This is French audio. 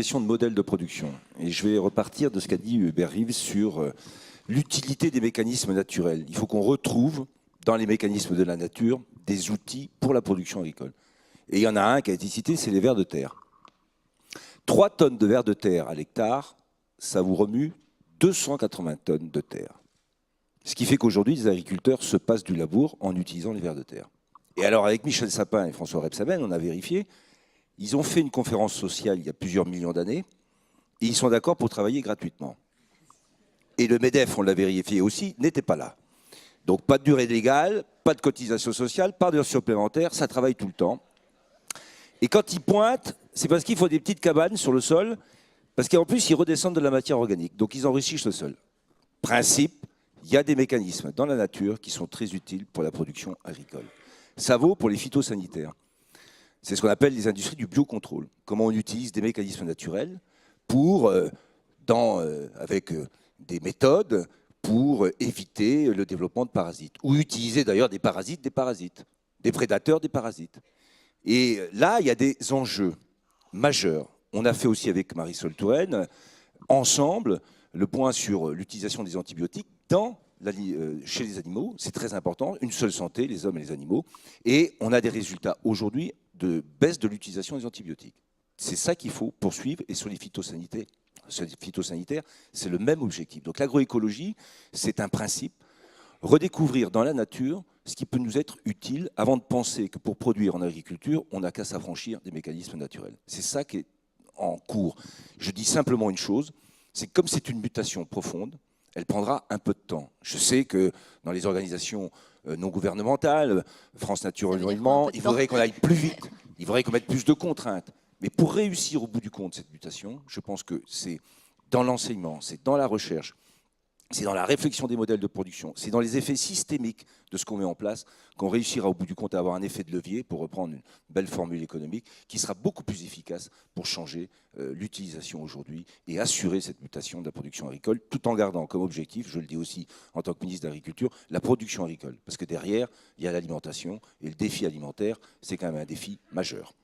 question de modèle de production. Et je vais repartir de ce qu'a dit Hubert Reeves sur l'utilité des mécanismes naturels. Il faut qu'on retrouve dans les mécanismes de la nature des outils pour la production agricole. Et il y en a un qui a été cité, c'est les vers de terre. 3 tonnes de vers de terre à l'hectare, ça vous remue 280 tonnes de terre. Ce qui fait qu'aujourd'hui, les agriculteurs se passent du labour en utilisant les vers de terre. Et alors, avec Michel Sapin et François Rebsamen, on a vérifié, ils ont fait une conférence sociale il y a plusieurs millions d'années, et ils sont d'accord pour travailler gratuitement. Et le MEDEF, on l'a vérifié aussi, n'était pas là. Donc pas de durée légale, pas de cotisation sociale, pas d'heures supplémentaires, ça travaille tout le temps. Et quand ils pointent, c'est parce qu'il faut des petites cabanes sur le sol, parce qu'en plus, ils redescendent de la matière organique. Donc ils enrichissent le sol. Principe, il y a des mécanismes dans la nature qui sont très utiles pour la production agricole. Ça vaut pour les phytosanitaires. C'est ce qu'on appelle les industries du biocontrôle. Comment on utilise des mécanismes naturels pour, avec des méthodes pour éviter le développement de parasites. Ou utiliser d'ailleurs des parasites, des prédateurs, des parasites. Et là, il y a des enjeux majeurs. On a fait aussi avec Marisol Touraine, ensemble, le point sur l'utilisation des antibiotiques chez les animaux. C'est très important, une seule santé, les hommes et les animaux. Et on a des résultats aujourd'hui de baisse de l'utilisation des antibiotiques. C'est ça qu'il faut poursuivre. Et sur les phytosanitaires, c'est le même objectif. Donc l'agroécologie, c'est un principe. Redécouvrir dans la nature ce qui peut nous être utile avant de penser que pour produire en agriculture, on n'a qu'à s'affranchir des mécanismes naturels. C'est ça qui est en cours. Je dis simplement une chose, c'est que comme c'est une mutation profonde, elle prendra un peu de temps. Je sais que dans les organisations non gouvernementales, France Nature Environnement, il faudrait qu'on aille plus vite, il faudrait qu'on mette plus de contraintes. Mais pour réussir au bout du compte cette mutation, je pense que c'est dans l'enseignement, c'est dans la recherche, c'est dans la réflexion des modèles de production, c'est dans les effets systémiques de ce qu'on met en place qu'on réussira au bout du compte à avoir un effet de levier, pour reprendre une belle formule économique, qui sera beaucoup plus efficace pour changer l'utilisation aujourd'hui et assurer cette mutation de la production agricole, tout en gardant comme objectif, je le dis aussi en tant que ministre de l'Agriculture, la production agricole. Parce que derrière, il y a l'alimentation, et le défi alimentaire, c'est quand même un défi majeur.